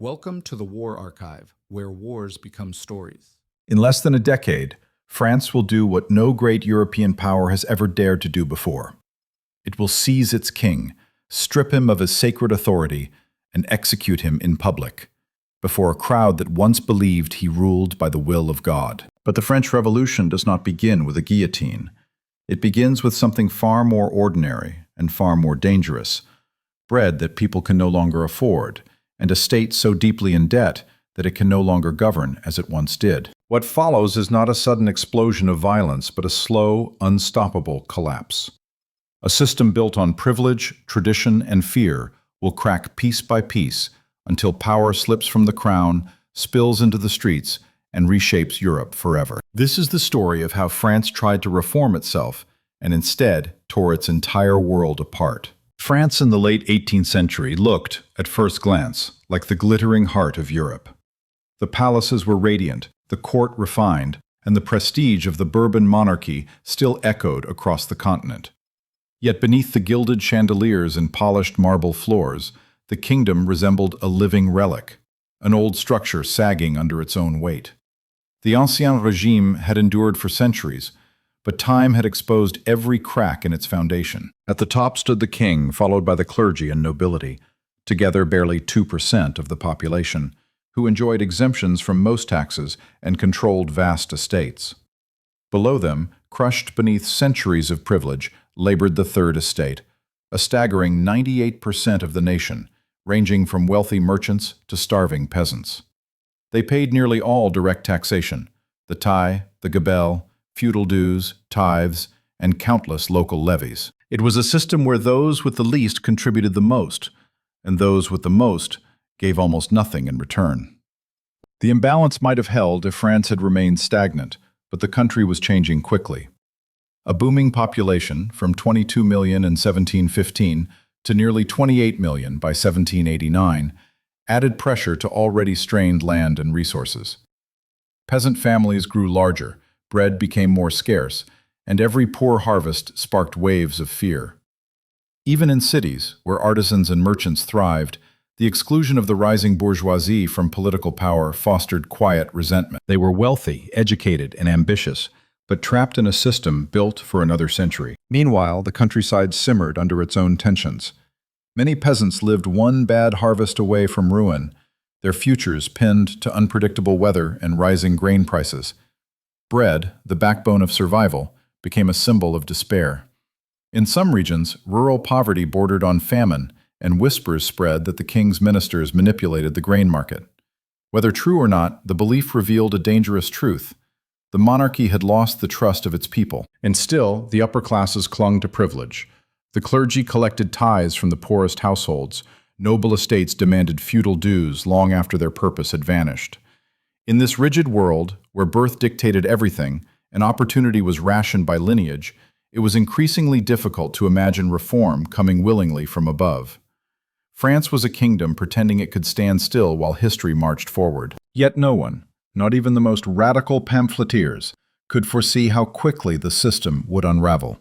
Welcome to the War Archive, where wars become stories. In less than a decade, France will do what no great European power has ever dared to do before. It will seize its king, strip him of his sacred authority, and execute him in public, before a crowd that once believed he ruled by the will of God. But the French Revolution does not begin with a guillotine. It begins with something far more ordinary and far more dangerous: bread that people can no longer afford, and a state so deeply in debt that it can no longer govern as it once did. What follows is not a sudden explosion of violence, but a slow, unstoppable collapse. A system built on privilege, tradition, and fear will crack piece by piece until power slips from the crown, spills into the streets, and reshapes Europe forever. This is the story of how France tried to reform itself and instead tore its entire world apart. France in the late 18th century looked, at first glance, like the glittering heart of Europe. The palaces were radiant, the court refined, and the prestige of the Bourbon monarchy still echoed across the continent. Yet beneath the gilded chandeliers and polished marble floors, the kingdom resembled a living relic, an old structure sagging under its own weight. The Ancien Régime had endured for centuries, but time had exposed every crack in its foundation. At the top stood the king, followed by the clergy and nobility, together barely 2% of the population, who enjoyed exemptions from most taxes and controlled vast estates. Below them, crushed beneath centuries of privilege, labored the Third Estate, a staggering 98% of the nation, ranging from wealthy merchants to starving peasants. They paid nearly all direct taxation: the taille, the gabelle, feudal dues, tithes, and countless local levies. It was a system where those with the least contributed the most, and those with the most gave almost nothing in return. The imbalance might have held if France had remained stagnant, but the country was changing quickly. A booming population, from 22 million in 1715 to nearly 28 million by 1789, added pressure to already strained land and resources. Peasant families grew larger, bread became more scarce, and every poor harvest sparked waves of fear. Even in cities, where artisans and merchants thrived, the exclusion of the rising bourgeoisie from political power fostered quiet resentment. They were wealthy, educated, and ambitious, but trapped in a system built for another century. Meanwhile, the countryside simmered under its own tensions. Many peasants lived one bad harvest away from ruin, their futures pinned to unpredictable weather and rising grain prices. Bread, the backbone of survival, became a symbol of despair. In some regions, rural poverty bordered on famine, and whispers spread that the king's ministers manipulated the grain market. Whether true or not, the belief revealed a dangerous truth: the monarchy had lost the trust of its people. And still, the upper classes clung to privilege. The clergy collected tithes from the poorest households. Noble estates demanded feudal dues long after their purpose had vanished. In this rigid world, where birth dictated everything and opportunity was rationed by lineage, it was increasingly difficult to imagine reform coming willingly from above. France was a kingdom pretending it could stand still while history marched forward. Yet no one, not even the most radical pamphleteers, could foresee how quickly the system would unravel.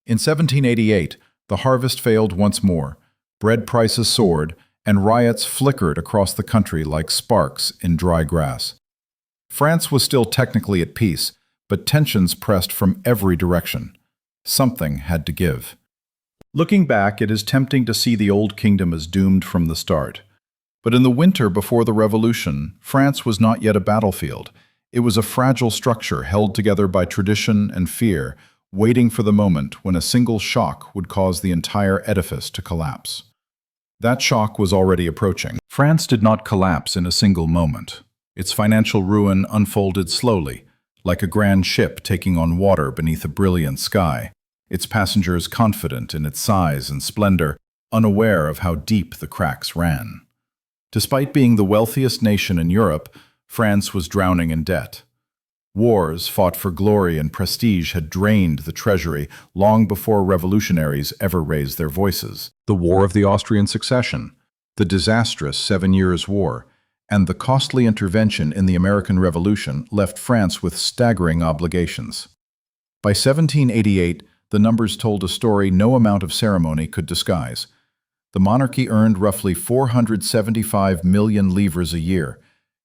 In 1788, the harvest failed once more, bread prices soared, and riots flickered across the country like sparks in dry grass. France was still technically at peace, but tensions pressed from every direction. Something had to give. Looking back, it is tempting to see the old kingdom as doomed from the start. But in the winter before the Revolution, France was not yet a battlefield. It was a fragile structure held together by tradition and fear, waiting for the moment when a single shock would cause the entire edifice to collapse. That shock was already approaching. France did not collapse in a single moment. Its financial ruin unfolded slowly, like a grand ship taking on water beneath a brilliant sky, its passengers confident in its size and splendor, unaware of how deep the cracks ran. Despite being the wealthiest nation in Europe, France was drowning in debt. Wars fought for glory and prestige had drained the treasury long before revolutionaries ever raised their voices. The War of the Austrian Succession, the disastrous 7 Years' War, and the costly intervention in the American Revolution left France with staggering obligations. By 1788, the numbers told a story no amount of ceremony could disguise. The monarchy earned roughly 475 million livres a year,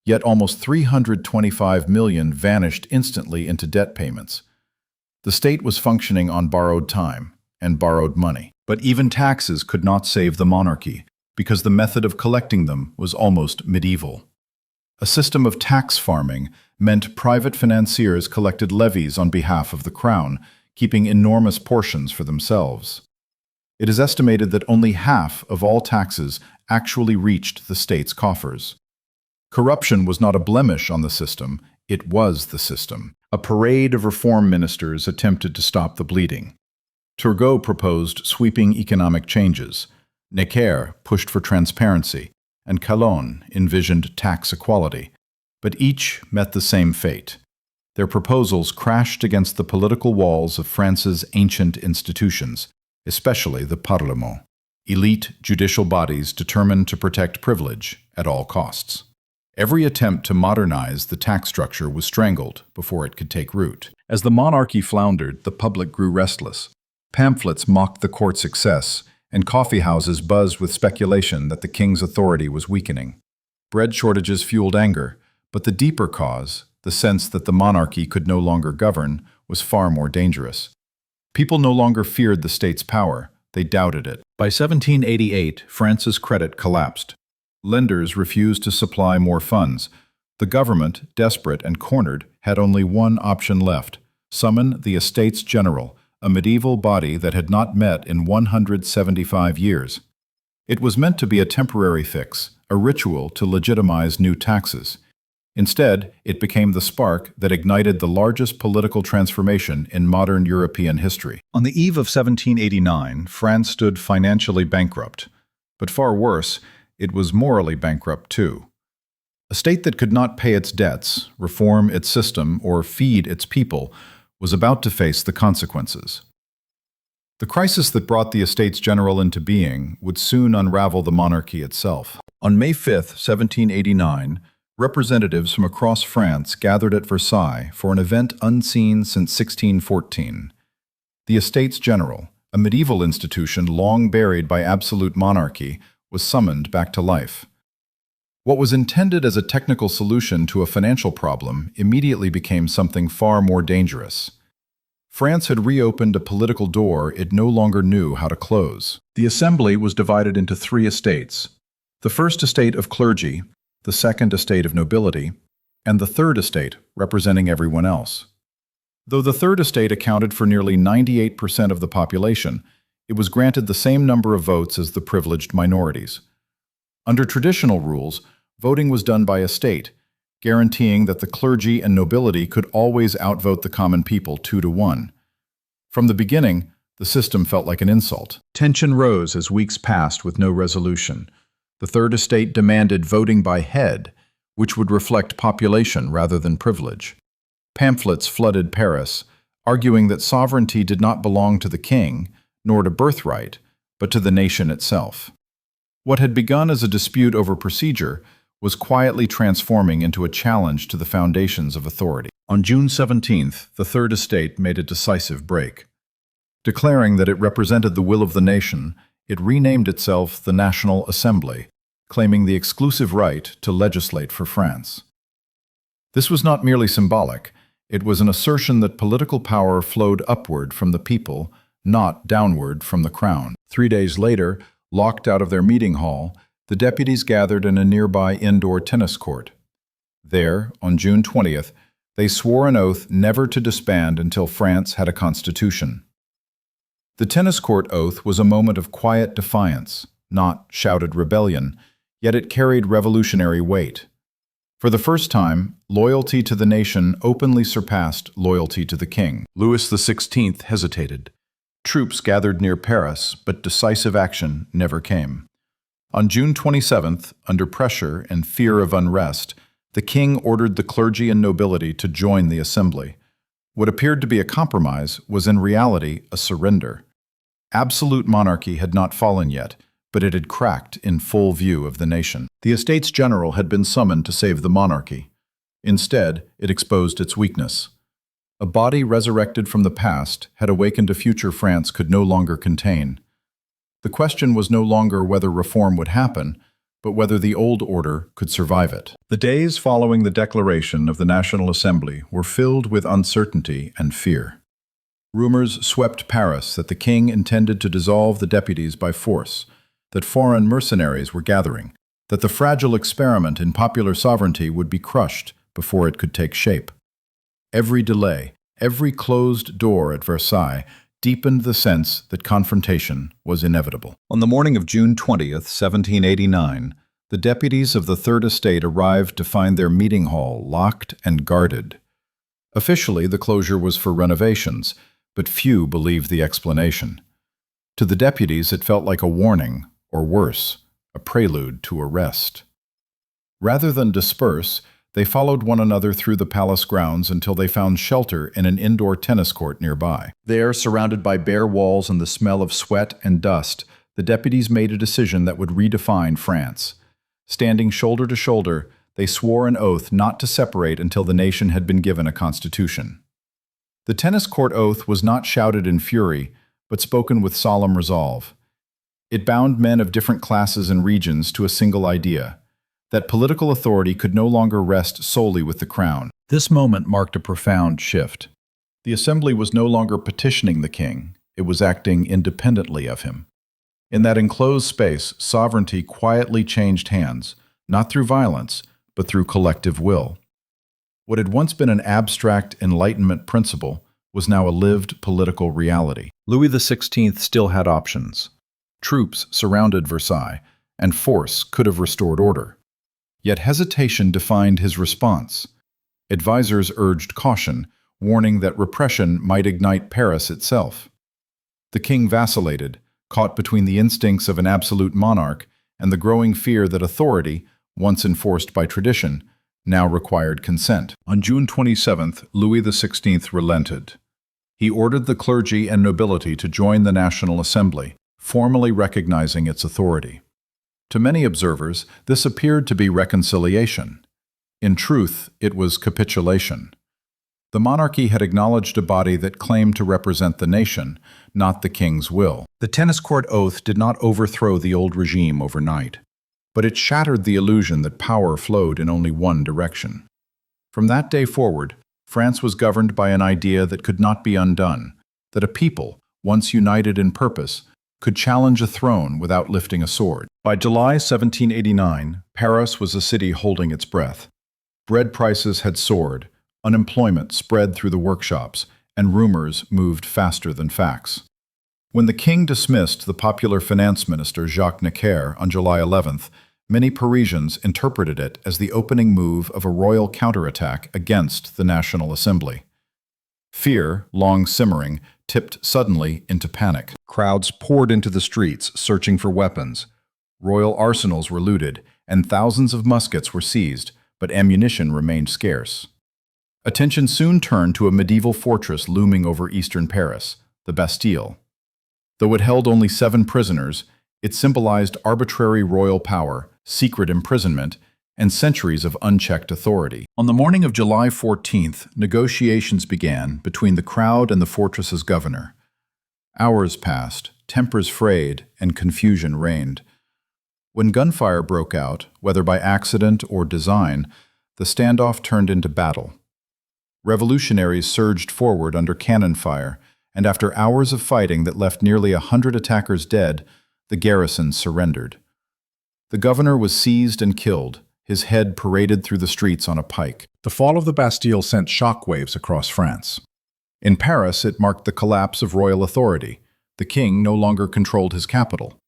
yet almost 325 million vanished instantly into debt payments. The state was functioning on borrowed time and borrowed money. But even taxes could not save the monarchy, because the method of collecting them was almost medieval. A system of tax farming meant private financiers collected levies on behalf of the crown, keeping enormous portions for themselves. It is estimated that only half of all taxes actually reached the state's coffers. Corruption was not a blemish on the system, it was the system. A parade of reform ministers attempted to stop the bleeding. Turgot proposed sweeping economic changes. Necker pushed for transparency, and Calonne envisioned tax equality. But each met the same fate. Their proposals crashed against the political walls of France's ancient institutions, especially the Parlement, elite judicial bodies determined to protect privilege at all costs. Every attempt to modernize the tax structure was strangled before it could take root. As the monarchy floundered, the public grew restless. Pamphlets mocked the court's success, and coffeehouses buzzed with speculation that the king's authority was weakening. Bread shortages fueled anger, but the deeper cause, the sense that the monarchy could no longer govern, was far more dangerous. People no longer feared the state's power, they doubted it. By 1788, France's credit collapsed. Lenders refused to supply more funds. The government, desperate and cornered, had only one option left: summon the Estates General, a medieval body that had not met in 175 years. It was meant to be a temporary fix, a ritual to legitimize new taxes. Instead, it became the spark that ignited the largest political transformation in modern European history. On the eve of 1789, France stood financially bankrupt. But far worse, it was morally bankrupt too. A state that could not pay its debts, reform its system, or feed its people was about to face the consequences. The crisis that brought the Estates General into being would soon unravel the monarchy itself. On May 5, 1789, representatives from across France gathered at Versailles for an event unseen since 1614. The Estates General, a medieval institution long buried by absolute monarchy, was summoned back to life. What was intended as a technical solution to a financial problem immediately became something far more dangerous. France had reopened a political door it no longer knew how to close. The assembly was divided into three estates: the first estate of clergy, the second estate of nobility, and the third estate representing everyone else. Though the third estate accounted for nearly 98% of the population, it was granted the same number of votes as the privileged minorities. Under traditional rules, voting was done by estate, guaranteeing that the clergy and nobility could always outvote the common people 2-1. From the beginning, the system felt like an insult. Tension rose as weeks passed with no resolution. The third estate demanded voting by head, which would reflect population rather than privilege. Pamphlets flooded Paris, arguing that sovereignty did not belong to the king, nor to birthright, but to the nation itself. What had begun as a dispute over procedure was quietly transforming into a challenge to the foundations of authority. On June 17th, the Third Estate made a decisive break. Declaring that it represented the will of the nation, it renamed itself the National Assembly, claiming the exclusive right to legislate for France. This was not merely symbolic, it was an assertion that political power flowed upward from the people, not downward from the crown. 3 days later, locked out of their meeting hall, the deputies gathered in a nearby indoor tennis court. There, on June 20th, they swore an oath never to disband until France had a constitution. The tennis court oath was a moment of quiet defiance, not shouted rebellion, yet it carried revolutionary weight. For the first time, loyalty to the nation openly surpassed loyalty to the king. Louis XVI hesitated. Troops gathered near Paris, but decisive action never came. On June 27th, under pressure and fear of unrest, the king ordered the clergy and nobility to join the assembly. What appeared to be a compromise was in reality a surrender. Absolute monarchy had not fallen yet, but it had cracked in full view of the nation. The Estates General had been summoned to save the monarchy. Instead, it exposed its weakness. A body resurrected from the past had awakened a future France could no longer contain. The question was no longer whether reform would happen, but whether the old order could survive it. The days following the declaration of the National Assembly were filled with uncertainty and fear. Rumors swept Paris that the king intended to dissolve the deputies by force, that foreign mercenaries were gathering, that the fragile experiment in popular sovereignty would be crushed before it could take shape. Every delay, every closed door at Versailles deepened the sense that confrontation was inevitable. On the morning of June 20th, 1789, the deputies of the Third Estate arrived to find their meeting hall locked and guarded. Officially, the closure was for renovations, but few believed the explanation. To the deputies, it felt like a warning, or worse, a prelude to arrest. Rather than disperse, they followed one another through the palace grounds until they found shelter in an indoor tennis court nearby. There, surrounded by bare walls and the smell of sweat and dust, the deputies made a decision that would redefine France. Standing shoulder to shoulder, they swore an oath not to separate until the nation had been given a constitution. The tennis court oath was not shouted in fury, but spoken with solemn resolve. It bound men of different classes and regions to a single idea: that political authority could no longer rest solely with the crown. This moment marked a profound shift. The assembly was no longer petitioning the king, it was acting independently of him. In that enclosed space, sovereignty quietly changed hands, not through violence, but through collective will. What had once been an abstract Enlightenment principle was now a lived political reality. Louis XVI still had options. Troops surrounded Versailles, and force could have restored order. Yet hesitation defined his response. Advisors urged caution, warning that repression might ignite Paris itself. The king vacillated, caught between the instincts of an absolute monarch and the growing fear that authority, once enforced by tradition, now required consent. On June 27th, Louis XVI relented. He ordered the clergy and nobility to join the National Assembly, formally recognizing its authority. To many observers, this appeared to be reconciliation. In truth, it was capitulation. The monarchy had acknowledged a body that claimed to represent the nation, not the king's will. The tennis court oath did not overthrow the old regime overnight, but it shattered the illusion that power flowed in only one direction. From that day forward, France was governed by an idea that could not be undone, that a people, once united in purpose, could challenge a throne without lifting a sword. By July 1789, Paris was a city holding its breath. Bread prices had soared, unemployment spread through the workshops, and rumors moved faster than facts. When the king dismissed the popular finance minister Jacques Necker on July 11th, many Parisians interpreted it as the opening move of a royal counterattack against the National Assembly. Fear, long simmering, tipped suddenly into panic. Crowds poured into the streets, searching for weapons. Royal arsenals were looted, and thousands of muskets were seized, but ammunition remained scarce. Attention soon turned to a medieval fortress looming over eastern Paris, the Bastille. Though it held only 7 prisoners, it symbolized arbitrary royal power, secret imprisonment, and centuries of unchecked authority. On the morning of July 14th, negotiations began between the crowd and the fortress's governor. Hours passed, tempers frayed, and confusion reigned. When gunfire broke out, whether by accident or design, the standoff turned into battle. Revolutionaries surged forward under cannon fire, and after hours of fighting that left nearly 100 attackers dead, the garrison surrendered. The governor was seized and killed, his head paraded through the streets on a pike. The fall of the Bastille sent shockwaves across France. In Paris, it marked the collapse of royal authority. The king no longer controlled his capital.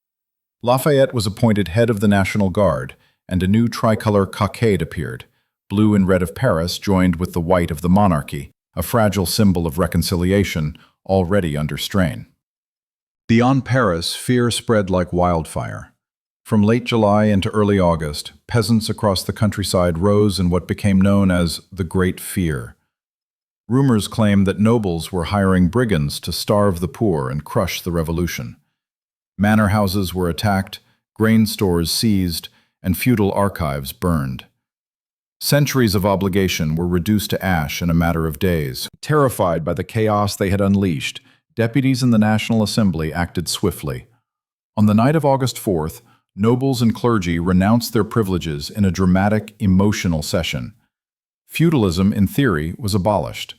Lafayette was appointed head of the National Guard, and a new tricolor cockade appeared. Blue and red of Paris joined with the white of the monarchy, a fragile symbol of reconciliation already under strain. Beyond Paris, fear spread like wildfire. From late July into early August, peasants across the countryside rose in what became known as the Great Fear. Rumors claimed that nobles were hiring brigands to starve the poor and crush the revolution. Manor houses were attacked, grain stores seized, and feudal archives burned. Centuries of obligation were reduced to ash in a matter of days. Terrified by the chaos they had unleashed, deputies in the National Assembly acted swiftly. On the night of August 4th, nobles and clergy renounced their privileges in a dramatic, emotional session. Feudalism, in theory, was abolished.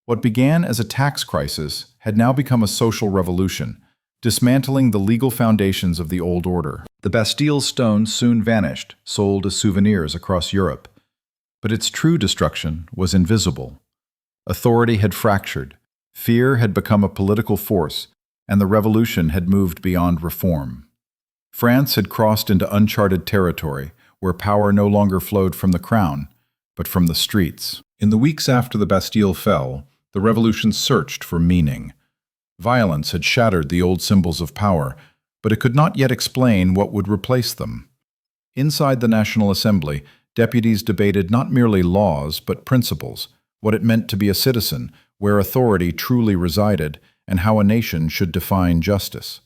What began as a tax crisis had now become a social revolution, dismantling the legal foundations of the old order. The Bastille stone soon vanished, sold as souvenirs across Europe. But its true destruction was invisible. Authority had fractured, fear had become a political force, and the revolution had moved beyond reform. France had crossed into uncharted territory, where power no longer flowed from the crown, but from the streets. In the weeks after the Bastille fell, the revolution searched for meaning. Violence had shattered the old symbols of power, but it could not yet explain what would replace them. Inside the National Assembly, deputies debated not merely laws, but principles, what it meant to be a citizen, where authority truly resided, and how a nation should define justice.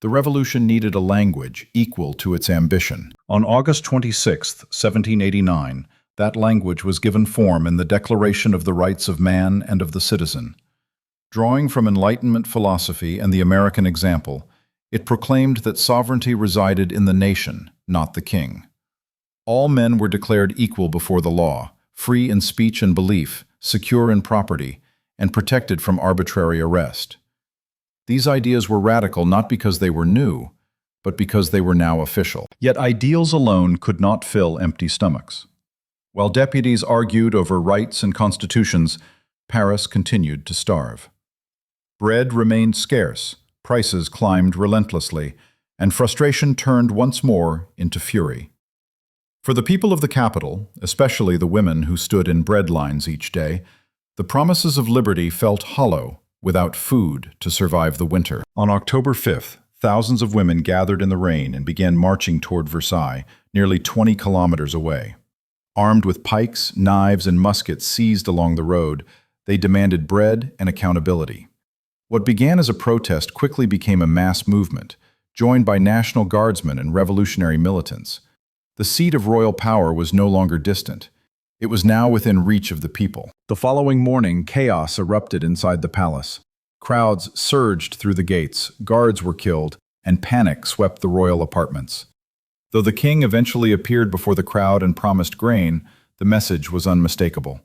The revolution needed a language equal to its ambition. On August 26, 1789, that language was given form in the Declaration of the Rights of Man and of the Citizen. Drawing from Enlightenment philosophy and the American example, it proclaimed that sovereignty resided in the nation, not the king. All men were declared equal before the law, free in speech and belief, secure in property, and protected from arbitrary arrest. These ideas were radical not because they were new, but because they were now official. Yet ideals alone could not fill empty stomachs. While deputies argued over rights and constitutions, Paris continued to starve. Bread remained scarce, prices climbed relentlessly, and frustration turned once more into fury. For the people of the capital, especially the women who stood in bread lines each day, the promises of liberty felt hollow without food to survive the winter. On October 5th, thousands of women gathered in the rain and began marching toward Versailles, nearly 20 kilometers away. Armed with pikes, knives, and muskets seized along the road, they demanded bread and accountability. What began as a protest quickly became a mass movement, joined by National Guardsmen and revolutionary militants. The seat of royal power was no longer distant. It was now within reach of the people. The following morning, chaos erupted inside the palace. Crowds surged through the gates, guards were killed, and panic swept the royal apartments. Though the king eventually appeared before the crowd and promised grain, the message was unmistakable.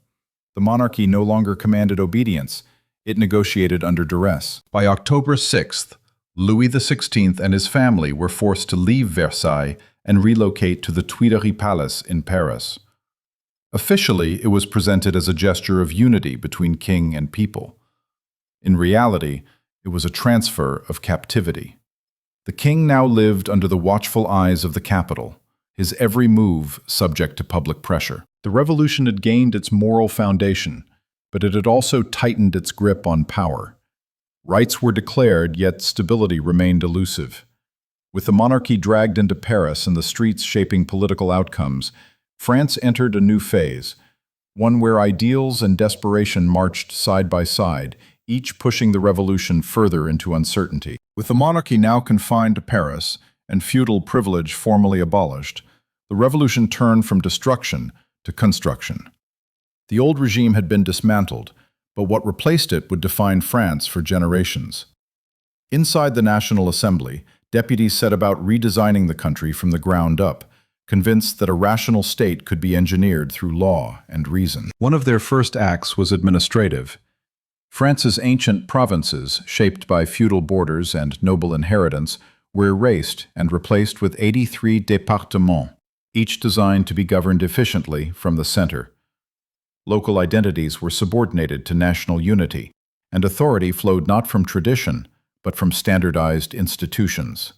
The monarchy no longer commanded obedience. It negotiated under duress. By October 6th, Louis XVI and his family were forced to leave Versailles and relocate to the Tuileries Palace in Paris. Officially, it was presented as a gesture of unity between king and people. In reality, it was a transfer of captivity. The king now lived under the watchful eyes of the capital, his every move subject to public pressure. The revolution had gained its moral foundation, but it had also tightened its grip on power. Rights were declared, yet stability remained elusive. With the monarchy dragged into Paris and the streets shaping political outcomes, France entered a new phase, one where ideals and desperation marched side by side, each pushing the revolution further into uncertainty. With the monarchy now confined to Paris and feudal privilege formally abolished, the revolution turned from destruction to construction. The old regime had been dismantled, but what replaced it would define France for generations. Inside the National Assembly, deputies set about redesigning the country from the ground up, convinced that a rational state could be engineered through law and reason. One of their first acts was administrative. France's ancient provinces, shaped by feudal borders and noble inheritance, were erased and replaced with 83 départements, each designed to be governed efficiently from the center. Local identities were subordinated to national unity, and authority flowed not from tradition, but from standardized institutions.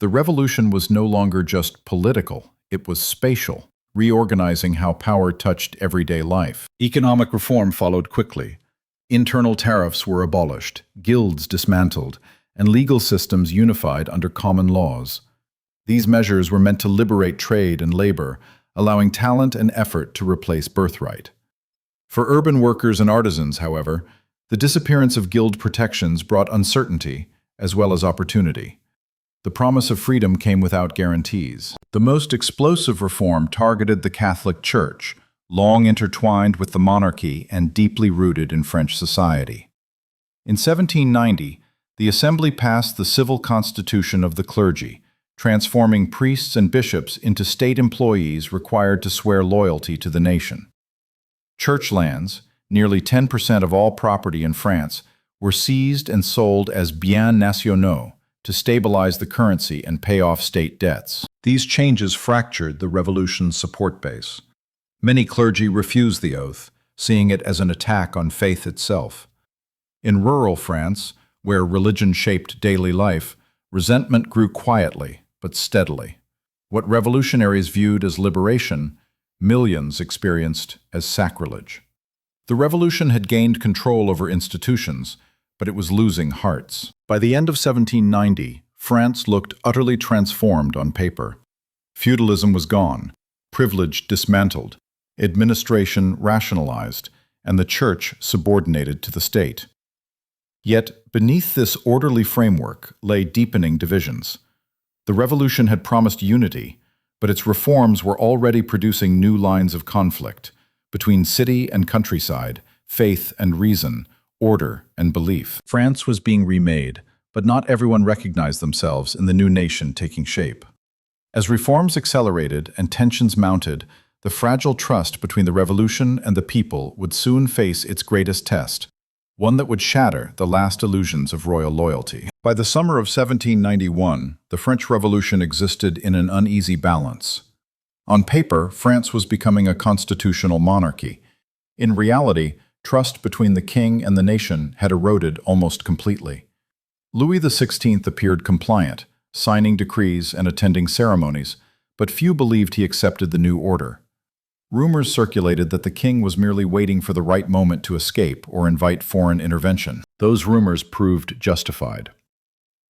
The revolution was no longer just political, it was spatial, reorganizing how power touched everyday life. Economic reform followed quickly. Internal tariffs were abolished, guilds dismantled, and legal systems unified under common laws. These measures were meant to liberate trade and labor, allowing talent and effort to replace birthright. For urban workers and artisans, however, the disappearance of guild protections brought uncertainty as well as opportunity. The promise of freedom came without guarantees. The most explosive reform targeted the Catholic Church, long intertwined with the monarchy and deeply rooted in French society. In 1790, The Assembly passed the civil constitution of the clergy, transforming priests and bishops into state employees required to swear loyalty to the nation. Church lands, nearly 10% of all property in France, were seized and sold as biens nationaux to stabilize the currency and pay off state debts. These changes fractured the revolution's support base. Many clergy refused the oath, seeing it as an attack on faith itself. In rural France, where religion shaped daily life, resentment grew quietly but steadily. What revolutionaries viewed as liberation, millions experienced as sacrilege. The revolution had gained control over institutions, but it was losing hearts. By the end of 1790, France looked utterly transformed on paper. Feudalism was gone, privilege dismantled, administration rationalized, and the church subordinated to the state. Yet, beneath this orderly framework lay deepening divisions. The revolution had promised unity, but its reforms were already producing new lines of conflict between city and countryside, faith and reason, order and belief. France was being remade, but not everyone recognized themselves in the new nation taking shape. As reforms accelerated and tensions mounted, the fragile trust between the revolution and the people would soon face its greatest test, one that would shatter the last illusions of royal loyalty. By the summer of 1791, the French Revolution existed in an uneasy balance. On paper, France was becoming a constitutional monarchy. In reality, trust between the king and the nation had eroded almost completely. Louis XVI appeared compliant, signing decrees and attending ceremonies, but few believed he accepted the new order. Rumors circulated that the king was merely waiting for the right moment to escape or invite foreign intervention. Those rumors proved justified.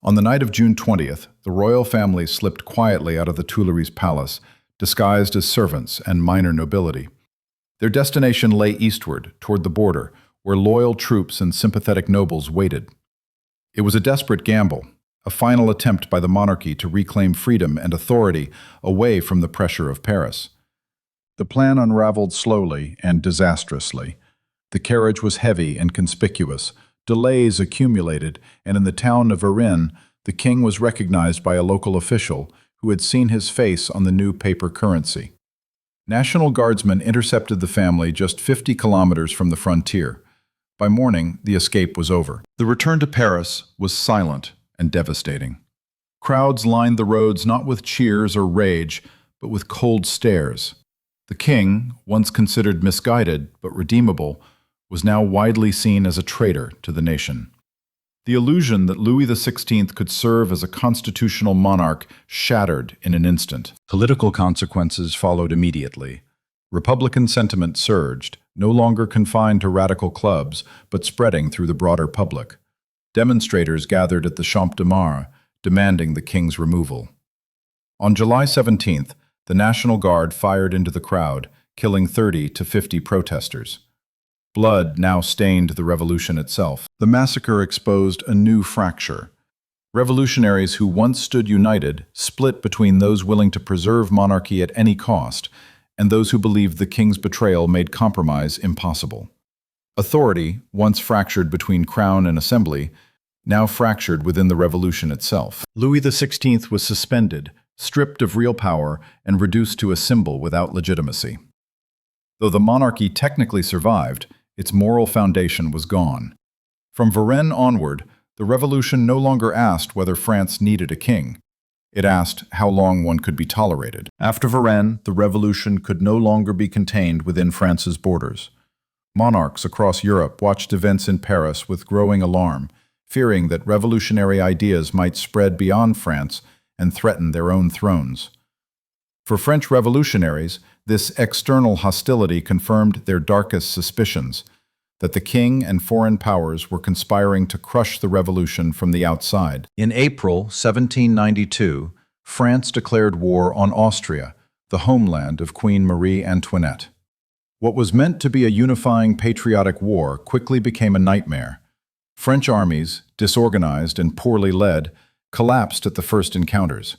On the night of June 20th, the royal family slipped quietly out of the Tuileries Palace, disguised as servants and minor nobility. Their destination lay eastward, toward the border, where loyal troops and sympathetic nobles waited. It was a desperate gamble, a final attempt by the monarchy to reclaim freedom and authority away from the pressure of Paris. The plan unraveled slowly and disastrously. The carriage was heavy and conspicuous. Delays accumulated, and in the town of Varennes, the king was recognized by a local official who had seen his face on the new paper currency. National Guardsmen intercepted the family just 50 kilometers from the frontier. By morning, the escape was over. The return to Paris was silent and devastating. Crowds lined the roads not with cheers or rage, but with cold stares. The king, once considered misguided but redeemable, was now widely seen as a traitor to the nation. The illusion that Louis XVI could serve as a constitutional monarch shattered in an instant. Political consequences followed immediately. Republican sentiment surged, no longer confined to radical clubs, but spreading through the broader public. Demonstrators gathered at the Champ de Mars, demanding the king's removal. On July 17th, the National Guard fired into the crowd, killing 30 to 50 protesters. Blood now stained the revolution itself. The massacre exposed a new fracture. Revolutionaries who once stood united split between those willing to preserve monarchy at any cost and those who believed the king's betrayal made compromise impossible. Authority, once fractured between crown and assembly, now fractured within the revolution itself. Louis XVI was suspended, stripped of real power, and reduced to a symbol without legitimacy. Though the monarchy technically survived, its moral foundation was gone. From Varennes onward, the revolution no longer asked whether France needed a king. It asked how long one could be tolerated. After Varennes, the revolution could no longer be contained within France's borders. Monarchs across Europe watched events in Paris with growing alarm, fearing that revolutionary ideas might spread beyond France and threaten their own thrones. For French revolutionaries, this external hostility confirmed their darkest suspicions, that the king and foreign powers were conspiring to crush the revolution from the outside. In April 1792, France declared war on Austria, the homeland of Queen Marie Antoinette. What was meant to be a unifying patriotic war quickly became a nightmare. French armies, disorganized and poorly led, collapsed at the first encounters.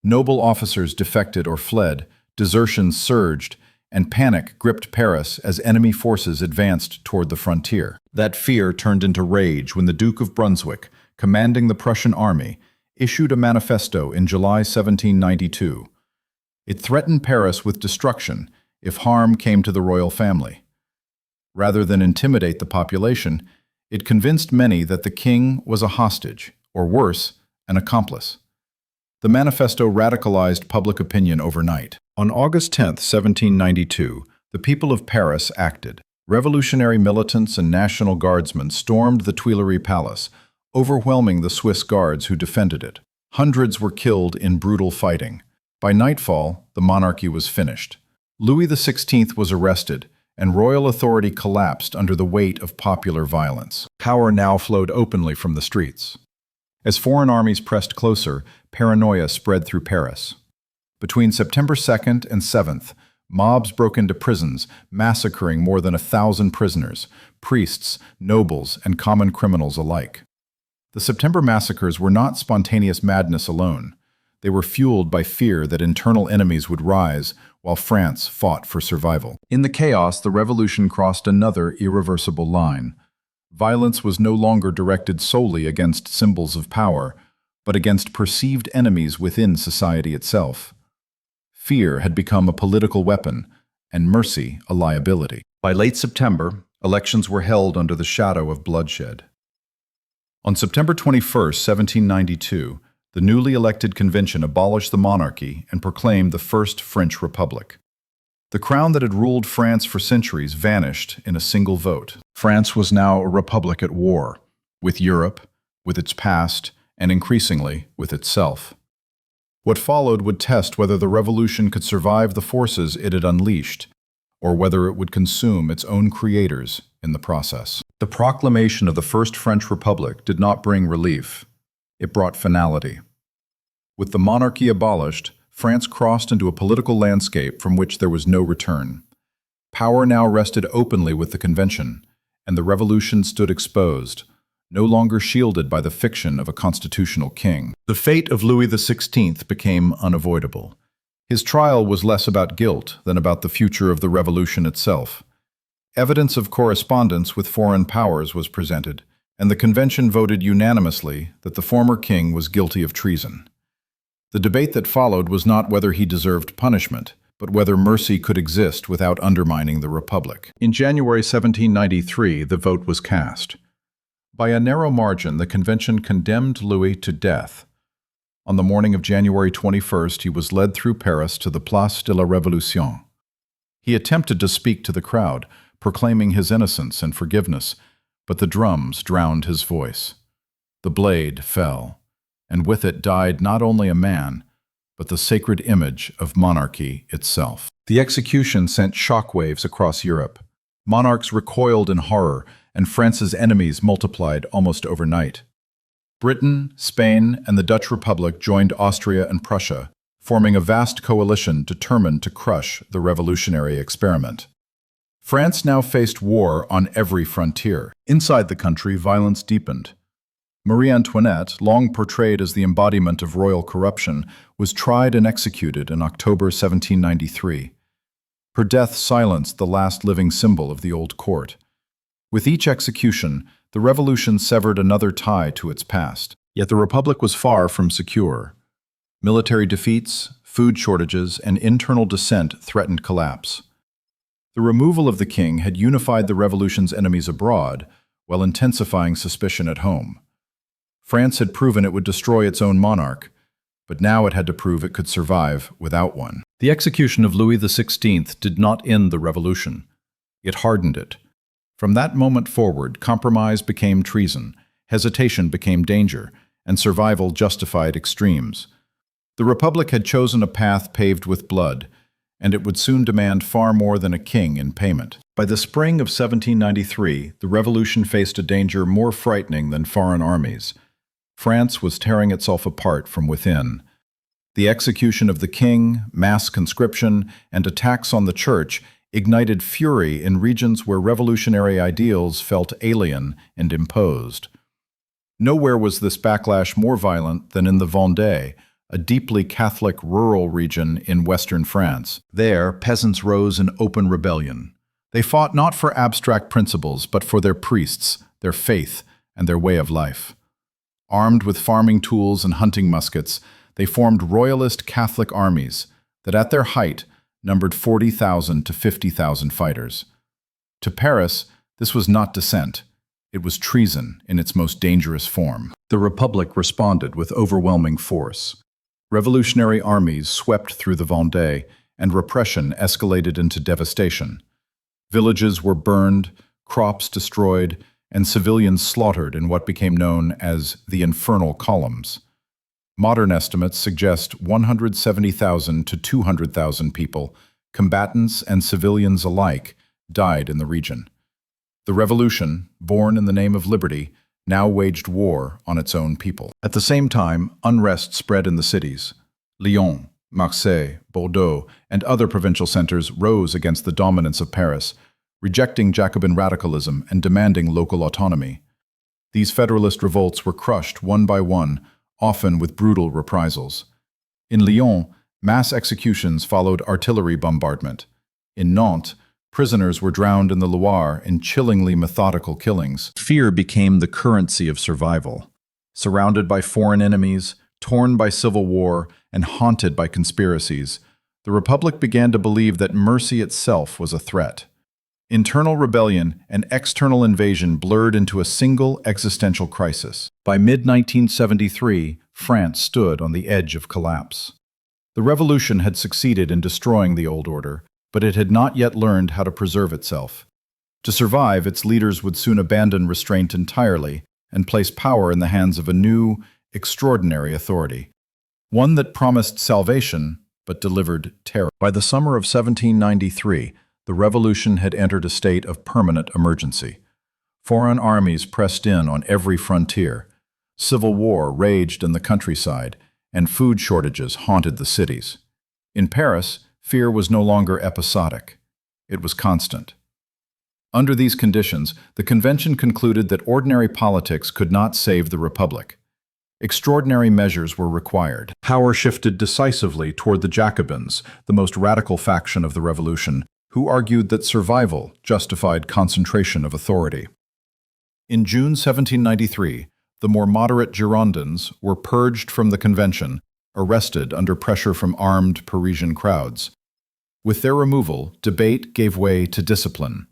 Noble officers defected or fled, desertions surged, and panic gripped Paris as enemy forces advanced toward the frontier. That fear turned into rage when the Duke of Brunswick, commanding the Prussian army, issued a manifesto in July 1792. It threatened Paris with destruction if harm came to the royal family. Rather than intimidate the population, it convinced many that the king was a hostage, or worse, an accomplice. The manifesto radicalized public opinion overnight. On August 10, 1792, the people of Paris acted. Revolutionary militants and National Guardsmen stormed the Tuileries Palace, overwhelming the Swiss guards who defended it. Hundreds were killed in brutal fighting. By nightfall, the monarchy was finished. Louis XVI was arrested, and royal authority collapsed under the weight of popular violence. Power now flowed openly from the streets. As foreign armies pressed closer, paranoia spread through Paris. Between September 2nd and 7th, mobs broke into prisons, massacring more than 1,000 prisoners, priests, nobles, and common criminals alike. The September massacres were not spontaneous madness alone. They were fueled by fear that internal enemies would rise while France fought for survival. In the chaos, the revolution crossed another irreversible line. Violence was no longer directed solely against symbols of power, but against perceived enemies within society itself. Fear had become a political weapon, and mercy a liability. By late September, elections were held under the shadow of bloodshed. On September 21, 1792, the newly elected convention abolished the monarchy and proclaimed the First French Republic. The crown that had ruled France for centuries vanished in a single vote. France was now a republic at war, with Europe, with its past, and increasingly with itself. What followed would test whether the revolution could survive the forces it had unleashed, or whether it would consume its own creators in the process. The proclamation of the First French Republic did not bring relief. It brought finality. With the monarchy abolished, France crossed into a political landscape from which there was no return. Power now rested openly with the convention, and the revolution stood exposed, no longer shielded by the fiction of a constitutional king. The fate of Louis XVI became unavoidable. His trial was less about guilt than about the future of the revolution itself. Evidence of correspondence with foreign powers was presented, and the convention voted unanimously that the former king was guilty of treason. The debate that followed was not whether he deserved punishment, but whether mercy could exist without undermining the republic. In January 1793, the vote was cast. By a narrow margin, the convention condemned Louis to death. On the morning of January 21st, he was led through Paris to the Place de la Révolution. He attempted to speak to the crowd, proclaiming his innocence and forgiveness, but the drums drowned his voice. The blade fell, and with it died not only a man, but the sacred image of monarchy itself. The execution sent shockwaves across Europe. Monarchs recoiled in horror, and France's enemies multiplied almost overnight. Britain, Spain, and the Dutch Republic joined Austria and Prussia, forming a vast coalition determined to crush the revolutionary experiment. France now faced war on every frontier. Inside the country, violence deepened. Marie Antoinette, long portrayed as the embodiment of royal corruption, was tried and executed in October 1793. Her death silenced the last living symbol of the old court. With each execution, the revolution severed another tie to its past. Yet the Republic was far from secure. Military defeats, food shortages, and internal dissent threatened collapse. The removal of the king had unified the revolution's enemies abroad, while intensifying suspicion at home. France had proven it would destroy its own monarch, but now it had to prove it could survive without one. The execution of Louis XVI did not end the revolution. It hardened it. From that moment forward, compromise became treason, hesitation became danger, and survival justified extremes. The Republic had chosen a path paved with blood, and it would soon demand far more than a king in payment. By the spring of 1793, the revolution faced a danger more frightening than foreign armies. France was tearing itself apart from within. The execution of the king, mass conscription, and attacks on the church ignited fury in regions where revolutionary ideals felt alien and imposed. Nowhere was this backlash more violent than in the Vendée, a deeply Catholic rural region in western France. There, peasants rose in open rebellion. They fought not for abstract principles, but for their priests, their faith, and their way of life. Armed with farming tools and hunting muskets, they formed royalist Catholic armies that at their height numbered 40,000 to 50,000 fighters. To Paris, this was not dissent. It was treason in its most dangerous form. The Republic responded with overwhelming force. Revolutionary armies swept through the Vendée, and repression escalated into devastation. Villages were burned, crops destroyed, and civilians slaughtered in what became known as the Infernal Columns. Modern estimates suggest 170,000 to 200,000 people, combatants and civilians alike, died in the region. The revolution, born in the name of liberty, now waged war on its own people. At the same time, unrest spread in the cities. Lyon, Marseille, Bordeaux, and other provincial centers rose against the dominance of Paris, rejecting Jacobin radicalism and demanding local autonomy. These federalist revolts were crushed one by one, often with brutal reprisals. In Lyon, mass executions followed artillery bombardment. In Nantes, prisoners were drowned in the Loire in chillingly methodical killings. Fear became the currency of survival. Surrounded by foreign enemies, torn by civil war, and haunted by conspiracies, the Republic began to believe that mercy itself was a threat. Internal rebellion and external invasion blurred into a single existential crisis. By mid-1973, France stood on the edge of collapse. The revolution had succeeded in destroying the old order, but it had not yet learned how to preserve itself. To survive, its leaders would soon abandon restraint entirely and place power in the hands of a new, extraordinary authority, one that promised salvation but delivered terror. By the summer of 1793, the revolution had entered a state of permanent emergency. Foreign armies pressed in on every frontier. Civil war raged in the countryside, and food shortages haunted the cities. In Paris, fear was no longer episodic. It was constant. Under these conditions, the convention concluded that ordinary politics could not save the Republic. Extraordinary measures were required. Power shifted decisively toward the Jacobins, the most radical faction of the revolution, who argued that survival justified concentration of authority. In June 1793, the more moderate Girondins were purged from the convention, arrested under pressure from armed Parisian crowds. With their removal, debate gave way to discipline.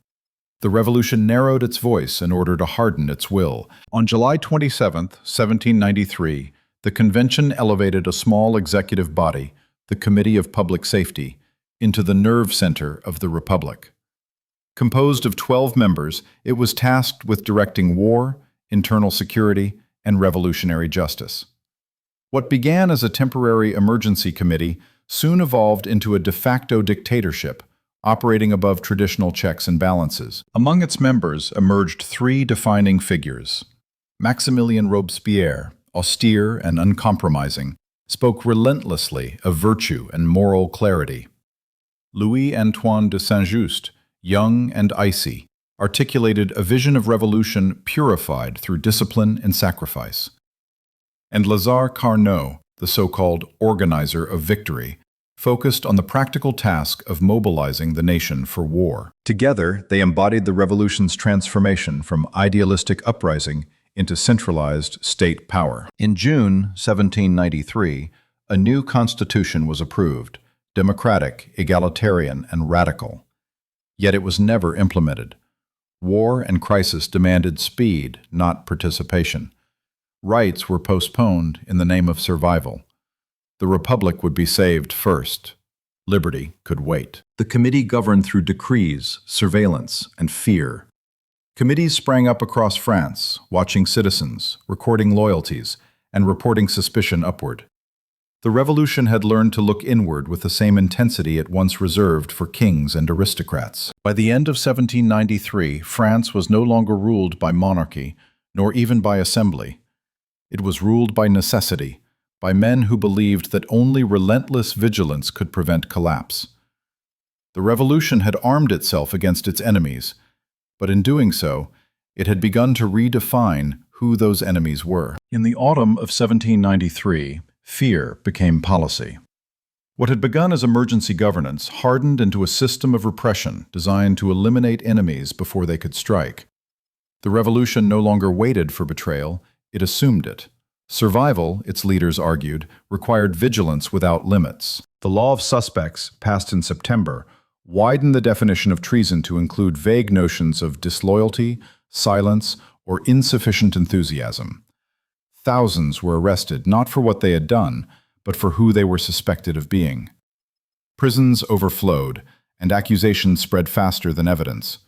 The revolution narrowed its voice in order to harden its will. On July 27, 1793, the convention elevated a small executive body, the Committee of Public Safety, into the nerve center of the Republic. Composed of 12 members, it was tasked with directing war, internal security, and revolutionary justice. What began as a temporary emergency committee soon evolved into a de facto dictatorship, operating above traditional checks and balances. Among its members emerged three defining figures. Maximilien Robespierre, austere and uncompromising, spoke relentlessly of virtue and moral clarity. Louis-Antoine de Saint-Just, young and icy, articulated a vision of revolution purified through discipline and sacrifice. And Lazare Carnot, the so-called organizer of victory, focused on the practical task of mobilizing the nation for war. Together, they embodied the revolution's transformation from idealistic uprising into centralized state power. In June 1793, a new constitution was approved, democratic, egalitarian, and radical. Yet it was never implemented. War and crisis demanded speed, not participation. Rights were postponed in the name of survival. The Republic would be saved first. Liberty could wait. The committee governed through decrees, surveillance, and fear. Committees sprang up across France, watching citizens, recording loyalties, and reporting suspicion upward. The revolution had learned to look inward with the same intensity it once reserved for kings and aristocrats. By the end of 1793, France was no longer ruled by monarchy, nor even by assembly. It was ruled by necessity, by men who believed that only relentless vigilance could prevent collapse. The revolution had armed itself against its enemies, but in doing so, it had begun to redefine who those enemies were. In the autumn of 1793, fear became policy. What had begun as emergency governance hardened into a system of repression designed to eliminate enemies before they could strike. The revolution no longer waited for betrayal, it assumed it. Survival, its leaders argued, required vigilance without limits. The law of suspects, passed in September, widened the definition of treason to include vague notions of disloyalty, silence, or insufficient enthusiasm. Thousands were arrested not for what they had done, but for who they were suspected of being. Prisons overflowed, and accusations spread faster than evidence.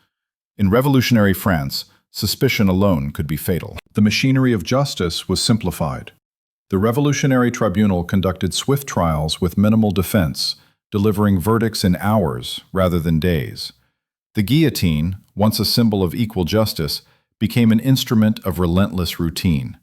In revolutionary France, suspicion alone could be fatal. The machinery of justice was simplified. The Revolutionary Tribunal conducted swift trials with minimal defense, delivering verdicts in hours rather than days. The guillotine, once a symbol of equal justice, became an instrument of relentless routine.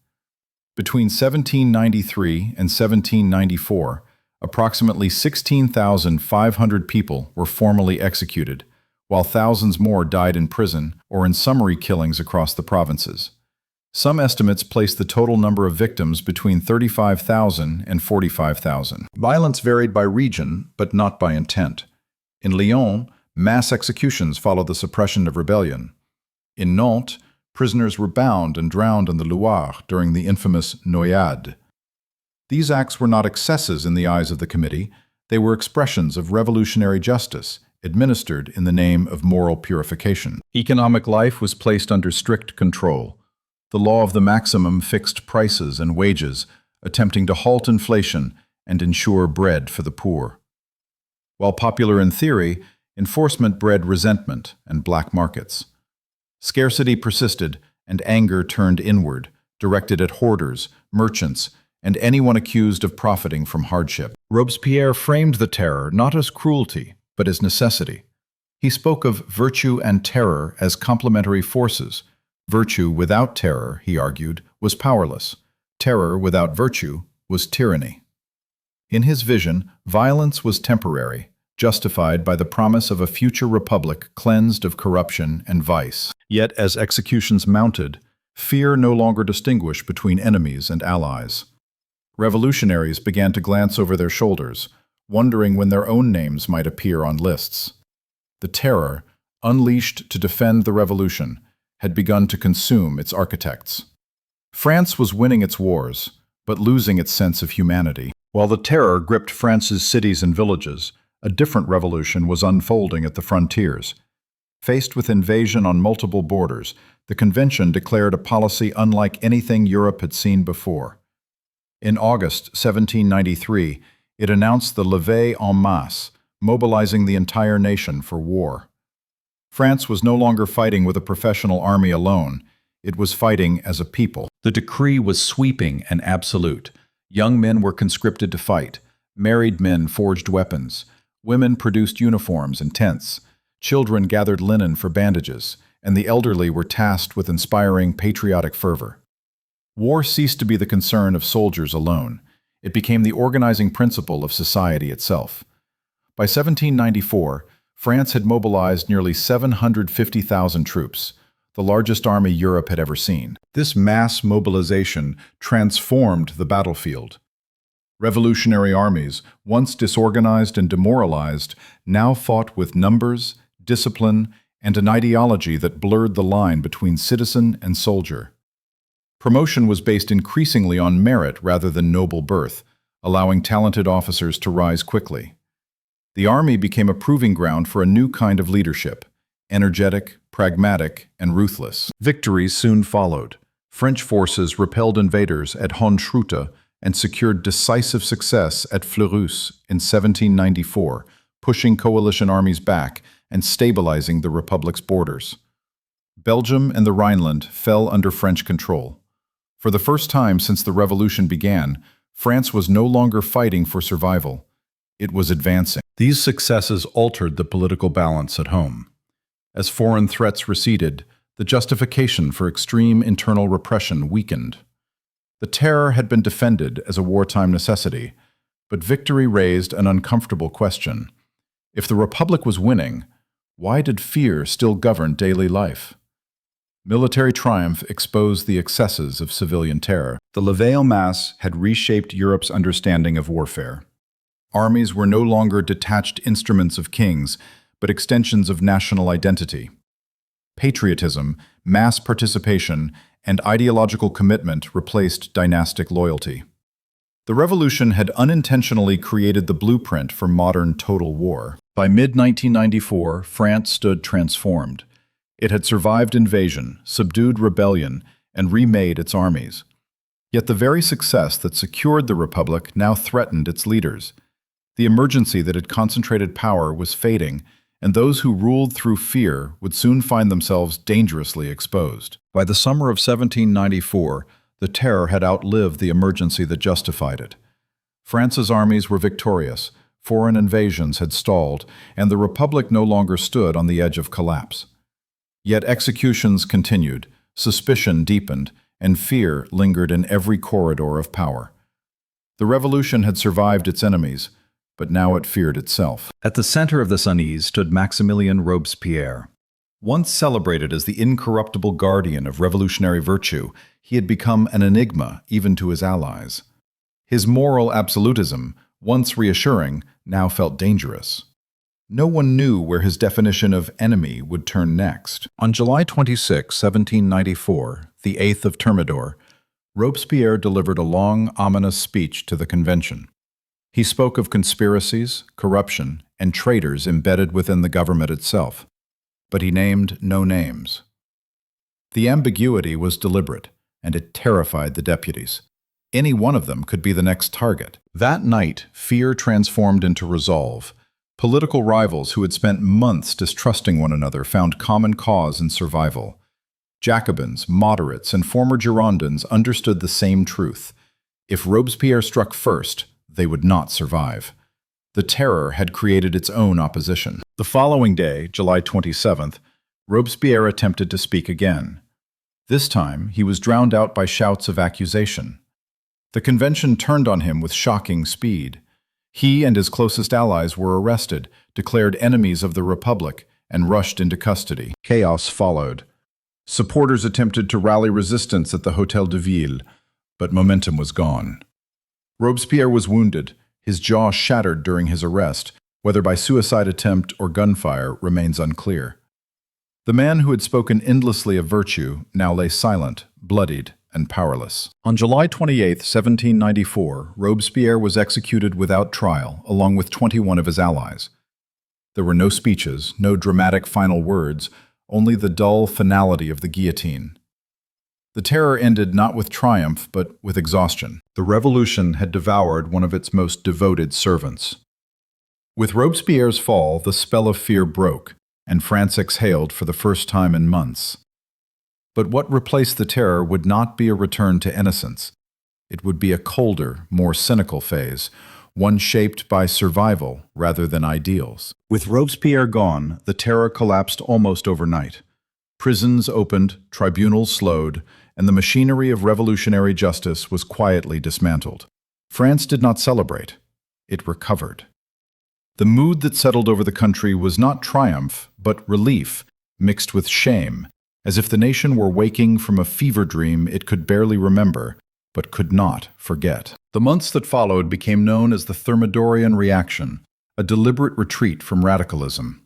Between 1793 and 1794, approximately 16,500 people were formally executed, while thousands more died in prison or in summary killings across the provinces. Some estimates place the total number of victims between 35,000 and 45,000. Violence varied by region, but not by intent. In Lyon, mass executions followed the suppression of rebellion. In Nantes, prisoners were bound and drowned in the Loire during the infamous noyade. These acts were not excesses in the eyes of the committee, they were expressions of revolutionary justice, administered in the name of moral purification. Economic life was placed under strict control. The law of the maximum fixed prices and wages, attempting to halt inflation and ensure bread for the poor. While popular in theory, enforcement bred resentment and black markets. Scarcity persisted, and anger turned inward, directed at hoarders, merchants, and anyone accused of profiting from hardship. Robespierre framed the terror not as cruelty, but as necessity. He spoke of virtue and terror as complementary forces. Virtue without terror, he argued, was powerless. Terror without virtue was tyranny. In his vision, violence was temporary, justified by the promise of a future republic cleansed of corruption and vice. Yet, as executions mounted, fear no longer distinguished between enemies and allies. Revolutionaries began to glance over their shoulders, wondering when their own names might appear on lists. The terror, unleashed to defend the revolution, had begun to consume its architects. France was winning its wars, but losing its sense of humanity. While the terror gripped France's cities and villages, a different revolution was unfolding at the frontiers. Faced with invasion on multiple borders, the Convention declared a policy unlike anything Europe had seen before. In August 1793, it announced the levée en masse, mobilizing the entire nation for war. France was no longer fighting with a professional army alone, it was fighting as a people. The decree was sweeping and absolute. Young men were conscripted to fight, married men forged weapons, women produced uniforms and tents, children gathered linen for bandages, and the elderly were tasked with inspiring patriotic fervor. War ceased to be the concern of soldiers alone. It became the organizing principle of society itself. By 1794, France had mobilized nearly 750,000 troops, the largest army Europe had ever seen. This mass mobilization transformed the battlefield. Revolutionary armies, once disorganized and demoralized, now fought with numbers, discipline, and an ideology that blurred the line between citizen and soldier. Promotion was based increasingly on merit rather than noble birth, allowing talented officers to rise quickly. The army became a proving ground for a new kind of leadership, energetic, pragmatic, and ruthless. Victories soon followed. French forces repelled invaders at Hohenschrute and secured decisive success at Fleurus in 1794, pushing coalition armies back and stabilizing the Republic's borders. Belgium and the Rhineland fell under French control. For the first time since the Revolution began, France was no longer fighting for survival. It was advancing. These successes altered the political balance at home. As foreign threats receded, the justification for extreme internal repression weakened. The terror had been defended as a wartime necessity, but victory raised an uncomfortable question. If the Republic was winning, why did fear still govern daily life? Military triumph exposed the excesses of civilian terror. The levée en masse had reshaped Europe's understanding of warfare. Armies were no longer detached instruments of kings, but extensions of national identity. Patriotism, mass participation, and ideological commitment replaced dynastic loyalty. The revolution had unintentionally created the blueprint for modern total war. By mid-1994, France stood transformed. It had survived invasion, subdued rebellion, and remade its armies. Yet the very success that secured the Republic now threatened its leaders. The emergency that had concentrated power was fading, and those who ruled through fear would soon find themselves dangerously exposed. By the summer of 1794, the terror had outlived the emergency that justified it. France's armies were victorious, foreign invasions had stalled, and the Republic no longer stood on the edge of collapse. Yet executions continued, suspicion deepened, and fear lingered in every corridor of power. The revolution had survived its enemies, but now it feared itself. At the center of this unease stood Maximilien Robespierre. Once celebrated as the incorruptible guardian of revolutionary virtue, he had become an enigma even to his allies. His moral absolutism, once reassuring, now felt dangerous. No one knew where his definition of enemy would turn next. On July 26, 1794, the 8th of Thermidor, Robespierre delivered a long, ominous speech to the convention. He spoke of conspiracies, corruption, and traitors embedded within the government itself. But he named no names. The ambiguity was deliberate, and it terrified the deputies. Any one of them could be the next target. That night, fear transformed into resolve. Political rivals who had spent months distrusting one another found common cause in survival. Jacobins, moderates, and former Girondins understood the same truth. If Robespierre struck first, they would not survive. The terror had created its own opposition. The following day, July 27th, Robespierre attempted to speak again. This time, he was drowned out by shouts of accusation. The convention turned on him with shocking speed. He and his closest allies were arrested, declared enemies of the Republic, and rushed into custody. Chaos followed. Supporters attempted to rally resistance at the Hôtel de Ville, but momentum was gone. Robespierre was wounded, his jaw shattered during his arrest. Whether by suicide attempt or gunfire remains unclear. The man who had spoken endlessly of virtue now lay silent, bloodied, and powerless. On July 28, 1794, Robespierre was executed without trial, along with 21 of his allies. There were no speeches, no dramatic final words, only the dull finality of the guillotine. The terror ended not with triumph, but with exhaustion. The revolution had devoured one of its most devoted servants. With Robespierre's fall, the spell of fear broke, and France exhaled for the first time in months. But what replaced the terror would not be a return to innocence. It would be a colder, more cynical phase, one shaped by survival rather than ideals. With Robespierre gone, the terror collapsed almost overnight. Prisons opened, tribunals slowed, and the machinery of revolutionary justice was quietly dismantled. France did not celebrate. It recovered. The mood that settled over the country was not triumph, but relief, mixed with shame, as if the nation were waking from a fever dream it could barely remember, but could not forget. The months that followed became known as the thermidorian reaction, a deliberate retreat from radicalism.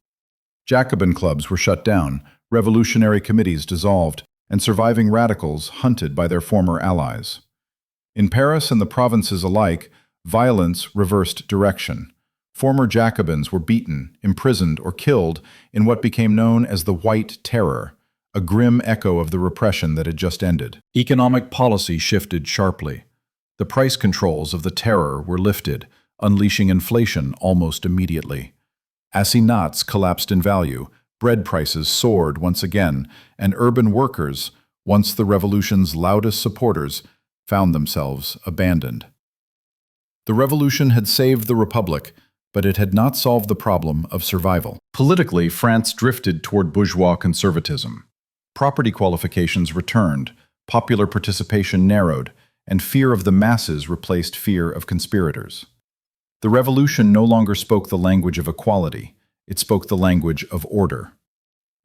Jacobin clubs were shut down, revolutionary committees dissolved, and surviving radicals hunted by their former allies. In Paris and the provinces alike, violence reversed direction. Former Jacobins were beaten, imprisoned, or killed in what became known as the White Terror, a grim echo of the repression that had just ended. Economic policy shifted sharply. The price controls of the terror were lifted, unleashing inflation almost immediately. Assignats collapsed in value, bread prices soared once again, and urban workers, once the revolution's loudest supporters, found themselves abandoned. The revolution had saved the Republic, but it had not solved the problem of survival. Politically, France drifted toward bourgeois conservatism. Property qualifications returned, popular participation narrowed, and fear of the masses replaced fear of conspirators. The revolution no longer spoke the language of equality, it spoke the language of order.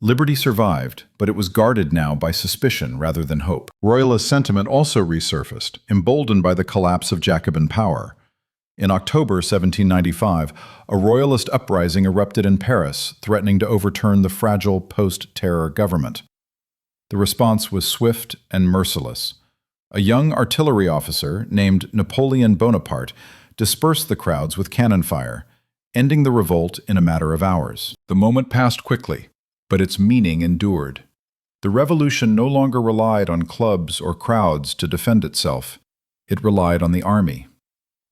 Liberty survived, but it was guarded now by suspicion rather than hope. Royalist sentiment also resurfaced, emboldened by the collapse of Jacobin power. In October 1795, a royalist uprising erupted in Paris, threatening to overturn the fragile post-terror government. The response was swift and merciless. A young artillery officer named Napoleon Bonaparte dispersed the crowds with cannon fire, ending the revolt in a matter of hours. The moment passed quickly, but its meaning endured. The revolution no longer relied on clubs or crowds to defend itself. It relied on the army.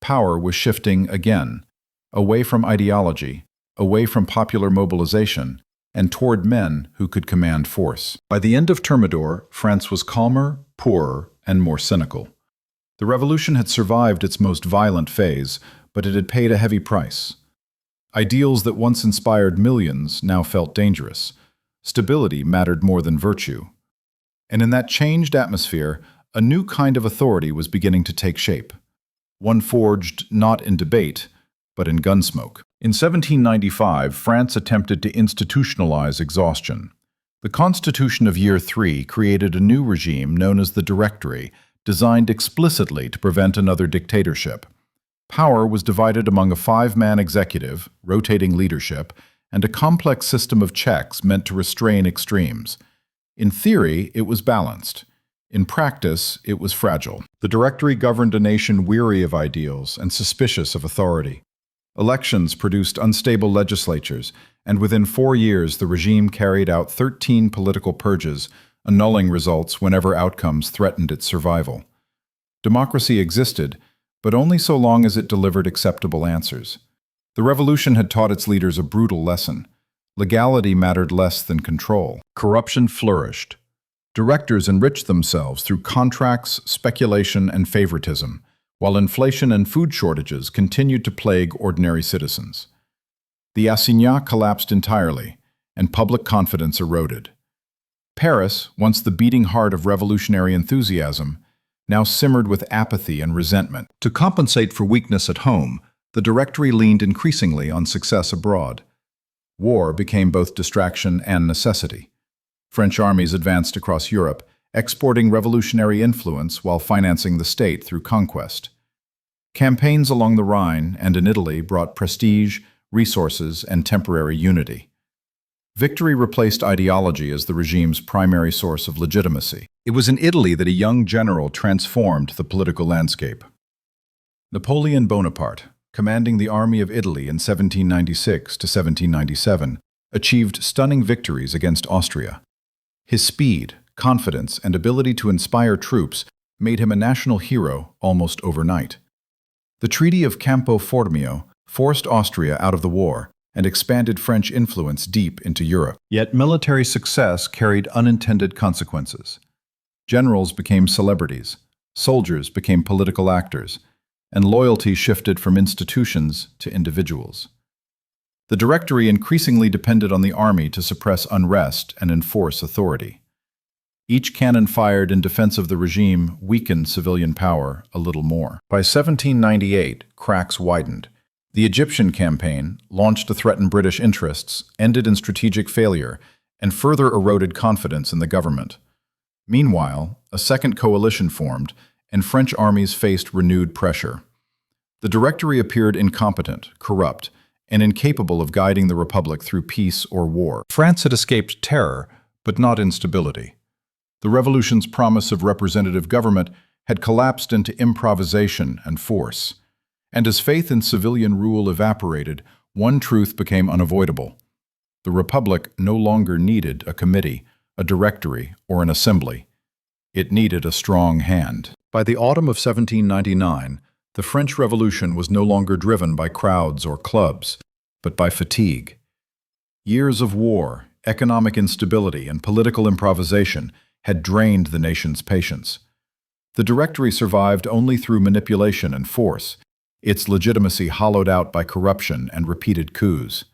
Power was shifting again, away from ideology, away from popular mobilization, and toward men who could command force. By the end of Thermidor, France was calmer, poorer, and more cynical. The revolution had survived its most violent phase, but it had paid a heavy price. Ideals that once inspired millions now felt dangerous. Stability mattered more than virtue. And in that changed atmosphere, a new kind of authority was beginning to take shape. One forged not in debate, but in gunsmoke. In 1795, France attempted to institutionalize exhaustion. The Constitution of Year III created a new regime known as the Directory, designed explicitly to prevent another dictatorship. Power was divided among a five-man executive, rotating leadership, and a complex system of checks meant to restrain extremes. In theory, it was balanced. In practice, it was fragile. The Directory governed a nation weary of ideals and suspicious of authority. Elections produced unstable legislatures, and within 4 years the regime carried out 13 political purges, annulling results whenever outcomes threatened its survival. Democracy existed, but only so long as it delivered acceptable answers. The revolution had taught its leaders a brutal lesson. Legality mattered less than control. Corruption flourished. Directors enriched themselves through contracts, speculation, and favoritism, while inflation and food shortages continued to plague ordinary citizens. The assignat collapsed entirely, and public confidence eroded. Paris, once the beating heart of revolutionary enthusiasm, now simmered with apathy and resentment. To compensate for weakness at home, the Directory leaned increasingly on success abroad. War became both distraction and necessity. French armies advanced across Europe, exporting revolutionary influence while financing the state through conquest. Campaigns along the Rhine and in Italy brought prestige, resources, and temporary unity. Victory replaced ideology as the regime's primary source of legitimacy. It was in Italy that a young general transformed the political landscape. Napoleon Bonaparte, commanding the army of Italy in 1796 to 1797, achieved stunning victories against Austria. His speed, confidence, and ability to inspire troops made him a national hero almost overnight. The Treaty of Campo Formio forced Austria out of the war and expanded French influence deep into Europe. Yet military success carried unintended consequences. Generals became celebrities, soldiers became political actors, and loyalty shifted from institutions to individuals. The Directory increasingly depended on the army to suppress unrest and enforce authority. Each cannon fired in defense of the regime weakened civilian power a little more. By 1798, cracks widened. The Egyptian campaign, launched to threaten British interests, ended in strategic failure and further eroded confidence in the government. Meanwhile, a second coalition formed, and French armies faced renewed pressure. The Directory appeared incompetent, corrupt, and incapable of guiding the Republic through peace or war. France had escaped terror, but not instability. The revolution's promise of representative government had collapsed into improvisation and force. And as faith in civilian rule evaporated, one truth became unavoidable. The Republic no longer needed a committee, a directory, or an assembly. It needed a strong hand. By the autumn of 1799, the French Revolution was no longer driven by crowds or clubs, but by fatigue. Years of war, economic instability, and political improvisation had drained the nation's patience. The Directory survived only through manipulation and force, its legitimacy hollowed out by corruption and repeated coups.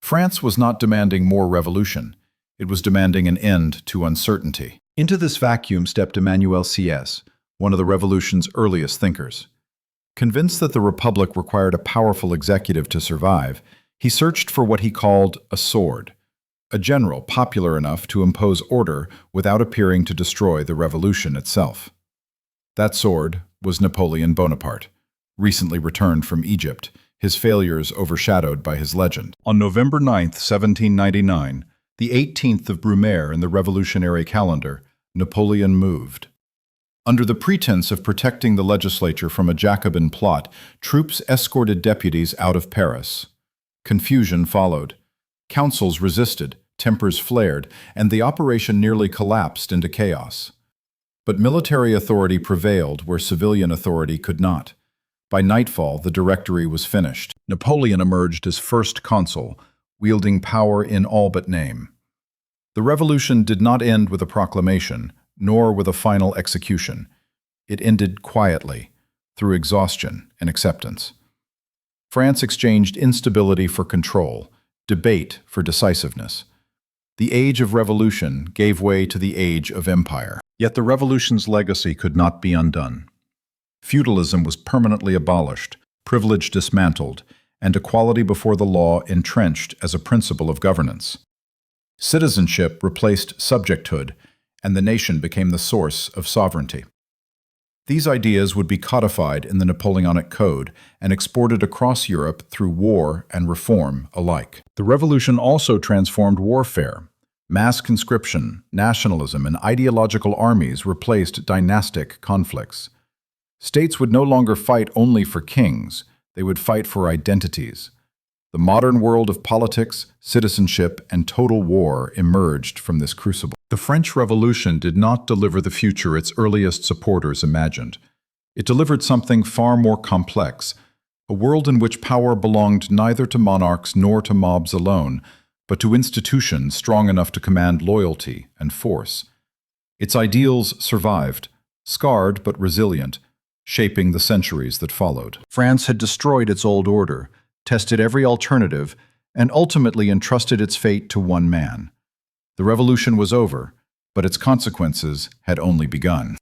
France was not demanding more revolution. It was demanding an end to uncertainty. Into this vacuum stepped Emmanuel Sieyès, one of the revolution's earliest thinkers. Convinced that the Republic required a powerful executive to survive, he searched for what he called a sword, a general popular enough to impose order without appearing to destroy the revolution itself. That sword was Napoleon Bonaparte, recently returned from Egypt, his failures overshadowed by his legend. On November 9, 1799, The 18th of Brumaire in the revolutionary calendar, Napoleon moved. Under the pretense of protecting the legislature from a Jacobin plot, troops escorted deputies out of Paris. Confusion followed. Councils resisted, tempers flared, and the operation nearly collapsed into chaos. But military authority prevailed where civilian authority could not. By nightfall, the Directory was finished. Napoleon emerged as first consul, wielding power in all but name. The revolution did not end with a proclamation, nor with a final execution. It ended quietly, through exhaustion and acceptance. France exchanged instability for control, debate for decisiveness. The age of revolution gave way to the age of empire. Yet the revolution's legacy could not be undone. Feudalism was permanently abolished, privilege dismantled, and equality before the law entrenched as a principle of governance. Citizenship replaced subjecthood, and the nation became the source of sovereignty. These ideas would be codified in the Napoleonic Code and exported across Europe through war and reform alike. The revolution also transformed warfare. Mass conscription, nationalism, and ideological armies replaced dynastic conflicts. States would no longer fight only for kings, they would fight for identities. The modern world of politics, citizenship, and total war emerged from this crucible. The French Revolution did not deliver the future its earliest supporters imagined. It delivered something far more complex, a world in which power belonged neither to monarchs nor to mobs alone, but to institutions strong enough to command loyalty and force. Its ideals survived, scarred but resilient, shaping the centuries that followed. France had destroyed its old order, tested every alternative, and ultimately entrusted its fate to one man. The revolution was over, but its consequences had only begun.